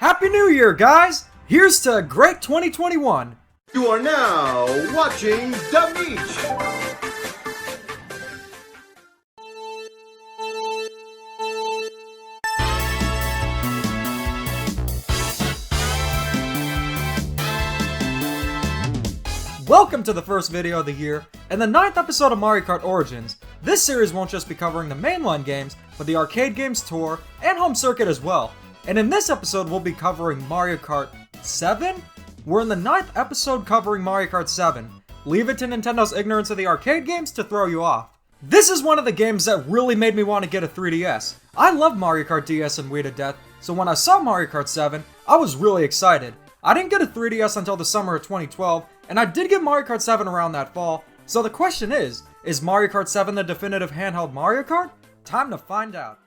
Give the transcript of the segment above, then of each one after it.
Happy New Year, guys! Here's to great 2021! You are now watching The Beach! Welcome to the first video of the year, and the 9th episode of Mario Kart Origins. This series won't just be covering the mainline games, but the arcade games tour, and home circuit as well. And in this episode, we'll be covering Mario Kart 7? We're in the 9th episode covering Mario Kart 7. Leave it to Nintendo's ignorance of the arcade games to throw you off. This is one of the games that really made me want to get a 3DS. I love Mario Kart DS and Wii to death, so when I saw Mario Kart 7, I was really excited. I didn't get a 3DS until the summer of 2012, and I did get Mario Kart 7 around that fall, so the question is Mario Kart 7 the definitive handheld Mario Kart? Time to find out.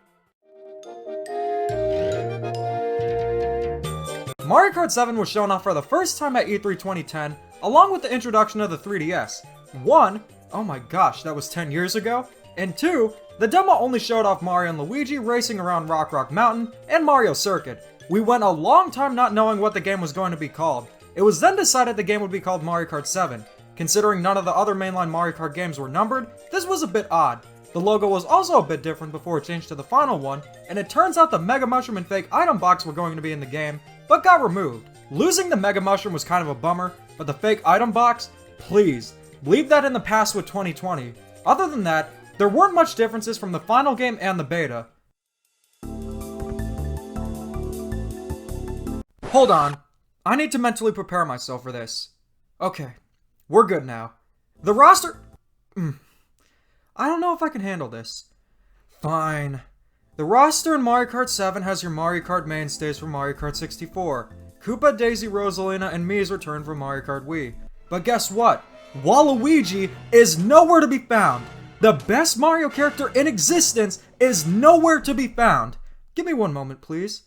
Mario Kart 7 was shown off for the first time at E3 2010, along with the introduction of the 3DS. 1, oh my gosh, that was 10 years ago, and 2, the demo only showed off Mario and Luigi racing around Rock Mountain and Mario Circuit. We went a long time not knowing what the game was going to be called. It was then decided the game would be called Mario Kart 7. Considering none of the other mainline Mario Kart games were numbered, this was a bit odd. The logo was also a bit different before it changed to the final one, and it turns out the Mega Mushroom and fake item box were going to be in the game, but got removed. Losing the Mega Mushroom was kind of a bummer, but the fake item box? Please, leave that in the past with 2020. Other than that, there weren't much differences from the final game and the beta. Hold on, I need to mentally prepare myself for this. Okay, we're good now. The roster... I don't know if I can handle this. Fine. The roster in Mario Kart 7 has your Mario Kart mainstays from Mario Kart 64. Koopa, Daisy, Rosalina, and Mii's return from Mario Kart Wii. But guess what? Waluigi is nowhere to be found. The best Mario character in existence is nowhere to be found. Give me one moment, please.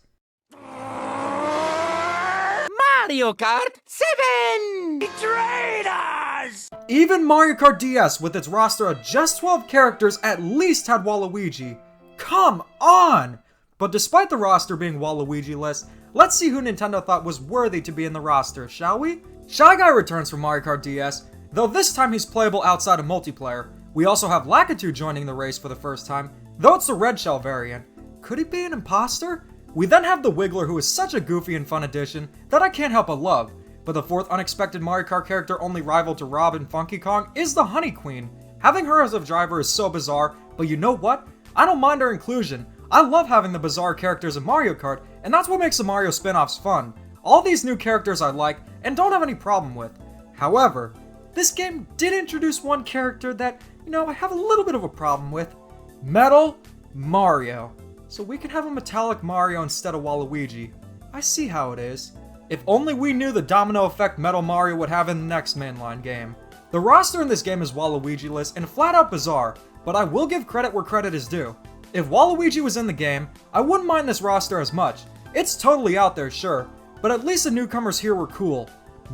Mario Kart 7! Betrayed us! Even Mario Kart DS, with its roster of just 12 characters, at least had Waluigi. Come on! But despite the roster being Waluigi-less, let's see who Nintendo thought was worthy to be in the roster, shall we? Shy Guy returns from Mario Kart DS, though this time he's playable outside of multiplayer. We also have Lakitu joining the race for the first time, though it's the Red Shell variant. Could he be an imposter? We then have the Wiggler, who is such a goofy and fun addition that I can't help but love. But the fourth unexpected Mario Kart character only rival to Rob and Funky Kong is the Honey Queen. Having her as a driver is so bizarre, but you know what? I don't mind her inclusion. I love having the bizarre characters in Mario Kart, and that's what makes the Mario spin-offs fun. All these new characters I like, and don't have any problem with. However, this game did introduce one character that, I have a little bit of a problem with. Metal Mario. So we can have a metallic Mario instead of Waluigi. I see how it is. If only we knew the domino effect Metal Mario would have in the next mainline game. The roster in this game is Waluigi-less and flat out bizarre, but I will give credit where credit is due. If Waluigi was in the game, I wouldn't mind this roster as much. It's totally out there, sure, but at least the newcomers here were cool.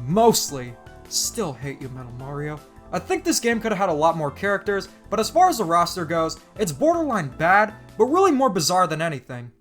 Mostly. Still hate you, Metal Mario. I think this game could have had a lot more characters, but as far as the roster goes, it's borderline bad, but really more bizarre than anything.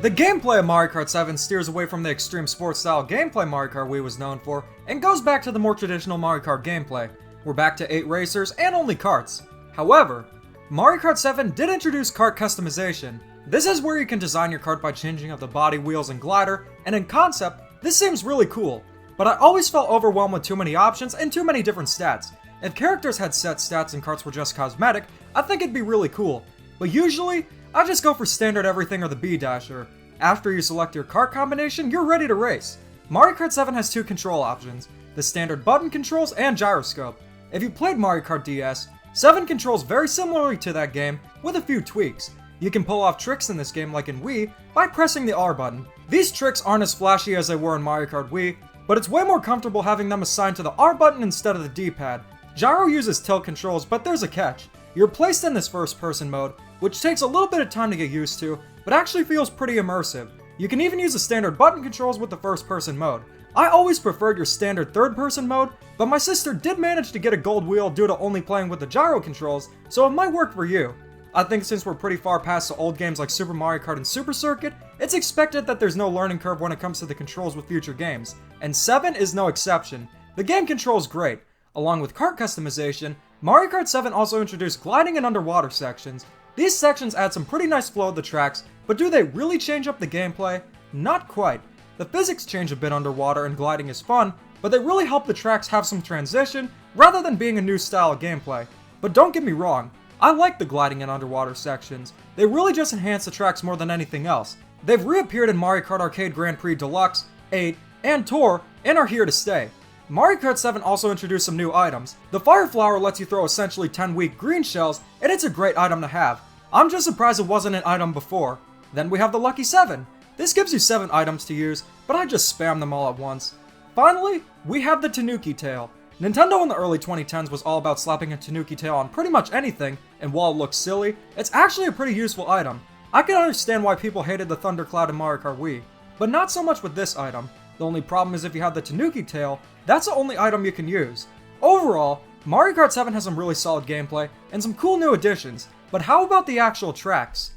The gameplay of Mario Kart 7 steers away from the extreme sports style gameplay Mario Kart Wii was known for, and goes back to the more traditional Mario Kart gameplay. We're back to 8 racers and only karts. However, Mario Kart 7 did introduce kart customization. This is where you can design your kart by changing up the body, wheels, and glider, and in concept, this seems really cool. But I always felt overwhelmed with too many options and too many different stats. If characters had set stats and karts were just cosmetic, I think it'd be really cool. But usually, I just go for standard everything or the B-Dasher. After you select your kart combination, you're ready to race. Mario Kart 7 has 2 control options, the standard button controls and gyroscope. If you played Mario Kart DS, 7 controls very similarly to that game, with a few tweaks. You can pull off tricks in this game like in Wii, by pressing the R button. These tricks aren't as flashy as they were in Mario Kart Wii, but it's way more comfortable having them assigned to the R button instead of the D-pad. Gyro uses tilt controls, but there's a catch. You're placed in this first-person mode, which takes a little bit of time to get used to, but actually feels pretty immersive. You can even use the standard button controls with the first-person mode. I always preferred your standard third-person mode, but my sister did manage to get a gold wheel due to only playing with the gyro controls, so it might work for you. I think since we're pretty far past the old games like Super Mario Kart and Super Circuit, it's expected that there's no learning curve when it comes to the controls with future games, and 7 is no exception. The game controls great. Along with kart customization, Mario Kart 7 also introduced gliding and underwater sections. These sections add some pretty nice flow to the tracks, but do they really change up the gameplay? Not quite. The physics change a bit underwater and gliding is fun, but they really help the tracks have some transition rather than being a new style of gameplay. But don't get me wrong, I like the gliding and underwater sections. They really just enhance the tracks more than anything else. They've reappeared in Mario Kart Arcade Grand Prix Deluxe, 8, and Tour, and are here to stay. Mario Kart 7 also introduced some new items. The Fire Flower lets you throw essentially 10 weak green shells, and it's a great item to have. I'm just surprised it wasn't an item before. Then we have the Lucky 7. This gives you 7 items to use, but I just spam them all at once. Finally, we have the Tanuki Tail. Nintendo in the early 2010s was all about slapping a Tanuki Tail on pretty much anything, and while it looks silly, it's actually a pretty useful item. I can understand why people hated the Thundercloud in Mario Kart Wii, but not so much with this item. The only problem is if you have the Tanuki Tail, that's the only item you can use. Overall, Mario Kart 7 has some really solid gameplay and some cool new additions, but how about the actual tracks?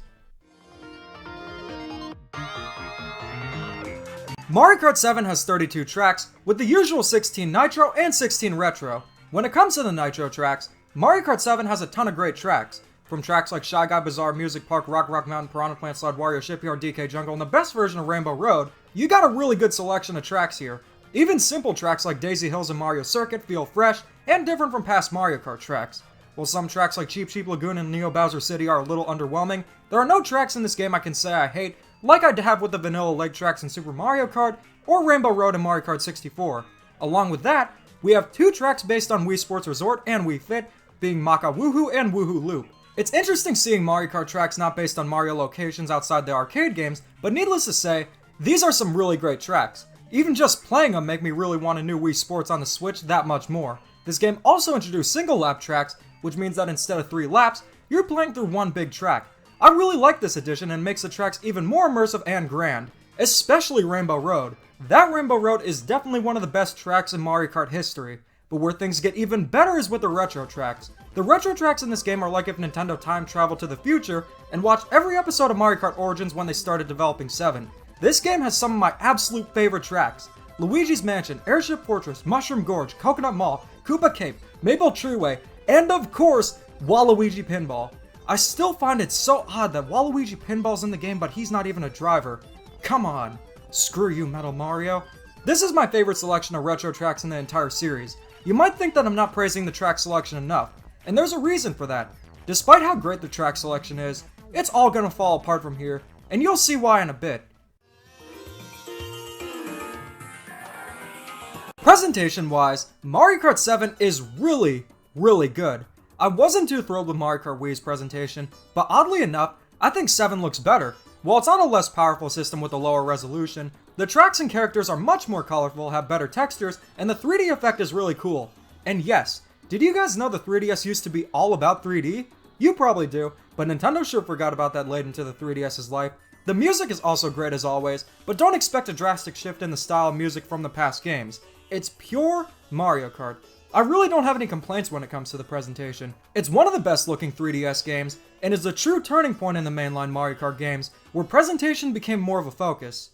Mario Kart 7 has 32 tracks, with the usual 16 Nitro and 16 Retro. When it comes to the Nitro tracks, Mario Kart 7 has a ton of great tracks. From tracks like Shy Guy Bazaar, Music Park, Rock Mountain, Piranha Plant Slide, Wario Shipyard, DK Jungle, and the best version of Rainbow Road, you got a really good selection of tracks here. Even simple tracks like Daisy Hills and Mario Circuit feel fresh and different from past Mario Kart tracks. While some tracks like Cheep Cheep Lagoon and Neo Bowser City are a little underwhelming, there are no tracks in this game I can say I hate, like I'd have with the vanilla leg tracks in Super Mario Kart or Rainbow Road in Mario Kart 64. Along with that, we have 2 tracks based on Wii Sports Resort and Wii Fit, being Maka Woohoo and Woohoo Loop. It's interesting seeing Mario Kart tracks not based on Mario locations outside the arcade games, but needless to say, these are some really great tracks. Even just playing them make me really want a new Wii Sports on the Switch that much more. This game also introduced single lap tracks, which means that instead of 3 laps, you're playing through one big track. I really like this addition and makes the tracks even more immersive and grand, especially Rainbow Road. That Rainbow Road is definitely one of the best tracks in Mario Kart history, but where things get even better is with the retro tracks. The retro tracks in this game are like if Nintendo time traveled to the future and watched every episode of Mario Kart Origins when they started developing 7. This game has some of my absolute favorite tracks. Luigi's Mansion, Airship Fortress, Mushroom Gorge, Coconut Mall, Koopa Cape, Maple Treeway, and of course, Waluigi Pinball. I still find it so odd that Waluigi Pinball's in the game but he's not even a driver. Come on. Screw you, Metal Mario. This is my favorite selection of retro tracks in the entire series. You might think that I'm not praising the track selection enough, and there's a reason for that. Despite how great the track selection is, it's all gonna fall apart from here, and you'll see why in a bit. Presentation-wise, Mario Kart 7 is really good. I wasn't too thrilled with Mario Kart Wii's presentation, but oddly enough, I think 7 looks better. While it's on a less powerful system with a lower resolution, the tracks and characters are much more colorful, have better textures, and the 3D effect is really cool. And yes, did you guys know the 3DS used to be all about 3D? You probably do, but Nintendo sure forgot about that late into the 3DS's life. The music is also great as always, but don't expect a drastic shift in the style of music from the past games. It's pure Mario Kart. I really don't have any complaints when it comes to the presentation. It's one of the best looking 3DS games, and is a true turning point in the mainline Mario Kart games, where presentation became more of a focus.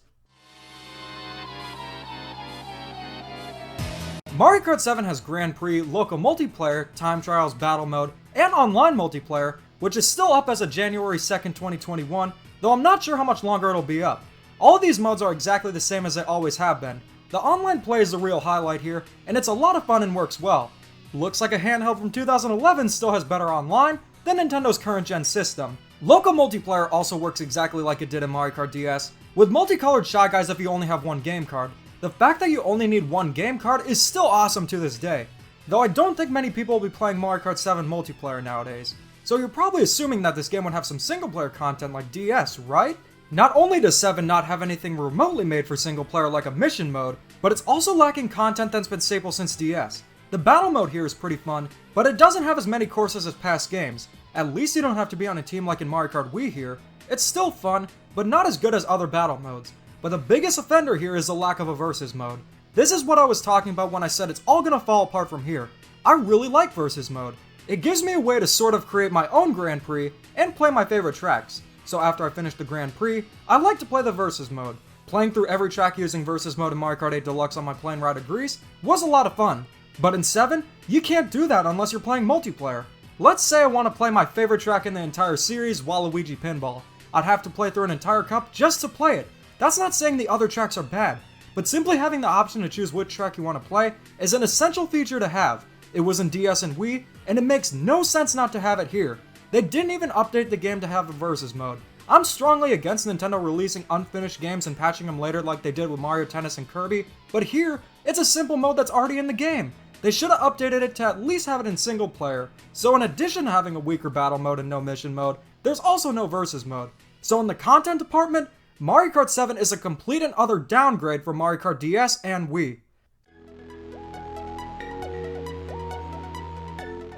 Mario Kart 7 has Grand Prix, local multiplayer, time trials, battle mode, and online multiplayer, which is still up as of January 2nd, 2021, though I'm not sure how much longer it'll be up. All of these modes are exactly the same as they always have been. The online play is the real highlight here, and it's a lot of fun and works well. Looks like a handheld from 2011 still has better online than Nintendo's current gen system. Local multiplayer also works exactly like it did in Mario Kart DS, with multicolored Shy Guys if you only have one game card. The fact that you only need one game card is still awesome to this day, though I don't think many people will be playing Mario Kart 7 multiplayer nowadays. So you're probably assuming that this game would have some single player content like DS, right? Not only does 7 not have anything remotely made for single player like a mission mode, but it's also lacking content that's been staple since DS. The battle mode here is pretty fun, but it doesn't have as many courses as past games. At least you don't have to be on a team like in Mario Kart Wii here. It's still fun, but not as good as other battle modes. But the biggest offender here is the lack of a versus mode. This is what I was talking about when I said it's all gonna fall apart from here. I really like versus mode. It gives me a way to sort of create my own Grand Prix and play my favorite tracks. So after I finish the Grand Prix, I like to play the Versus mode. Playing through every track using Versus mode in Mario Kart 8 Deluxe on my plane ride to Greece was a lot of fun. But in 7, you can't do that unless you're playing multiplayer. Let's say I want to play my favorite track in the entire series, Waluigi Pinball. I'd have to play through an entire cup just to play it. That's not saying the other tracks are bad, but simply having the option to choose which track you want to play is an essential feature to have. It was in DS and Wii, and it makes no sense not to have it here. They didn't even update the game to have a Versus mode. I'm strongly against Nintendo releasing unfinished games and patching them later like they did with Mario Tennis and Kirby, but here, it's a simple mode that's already in the game. They should have updated it to at least have it in single player. So in addition to having a weaker battle mode and no mission mode, there's also no Versus mode. So in the content department, Mario Kart 7 is a complete and utter downgrade for Mario Kart DS and Wii.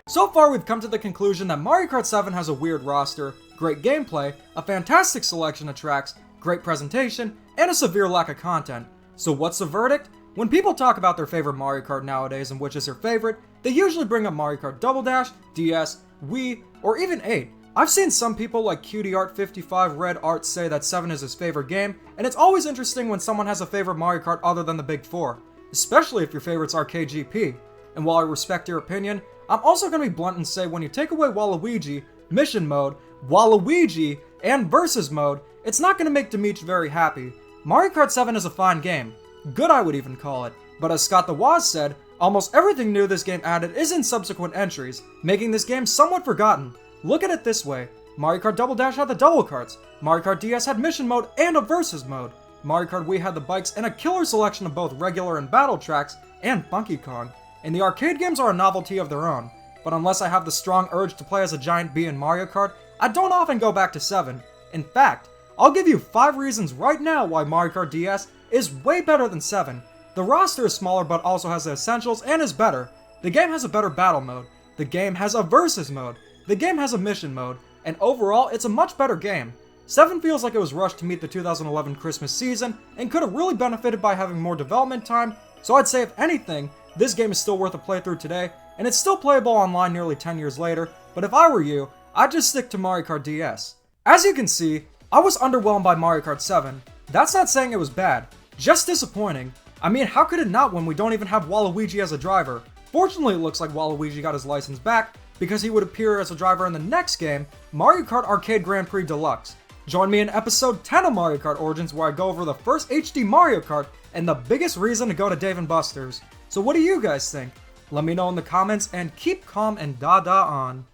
So far we've come to the conclusion that Mario Kart 7 has a weird roster, great gameplay, a fantastic selection of tracks, great presentation, and a severe lack of content. So what's the verdict? When people talk about their favorite Mario Kart nowadays and which is their favorite, they usually bring up Mario Kart Double Dash, DS, Wii, or even 8. I've seen some people like CutieArt55 Red Art say that 7 is his favorite game, and it's always interesting when someone has a favorite Mario Kart other than the big 4, especially if your favorite's Arcade GP. And while I respect your opinion, I'm also going to be blunt and say when you take away Waluigi, Mission Mode, Waluigi, and Versus Mode, it's not going to make Dimitri very happy. Mario Kart 7 is a fine game. Good, I would even call it. But as Scott the Woz said, almost everything new this game added is in subsequent entries, making this game somewhat forgotten. Look at it this way. Mario Kart Double Dash had the double carts. Mario Kart DS had Mission Mode and a Versus Mode. Mario Kart Wii had the bikes and a killer selection of both regular and battle tracks, and Funky Kong. And the arcade games are a novelty of their own, but unless I have the strong urge to play as a giant bee in Mario Kart, I don't often go back to 7. In fact, I'll give you 5 reasons right now why Mario Kart DS is way better than 7. The roster is smaller but also has the essentials and is better. The game has a better battle mode. The game has a Versus mode. The game has a mission mode. And overall, it's a much better game. 7 feels like it was rushed to meet the 2011 Christmas season and could have really benefited by having more development time, so I'd say if anything, this game is still worth a playthrough today, and it's still playable online nearly 10 years later, but if I were you, I'd just stick to Mario Kart DS. As you can see, I was underwhelmed by Mario Kart 7. That's not saying it was bad, just disappointing. I mean, how could it not when we don't even have Waluigi as a driver? Fortunately, it looks like Waluigi got his license back, because he would appear as a driver in the next game, Mario Kart Arcade Grand Prix Deluxe. Join me in episode 10 of Mario Kart Origins where I go over the first HD Mario Kart and the biggest reason to go to Dave & Buster's. So what do you guys think? Let me know in the comments and keep calm and da-da on.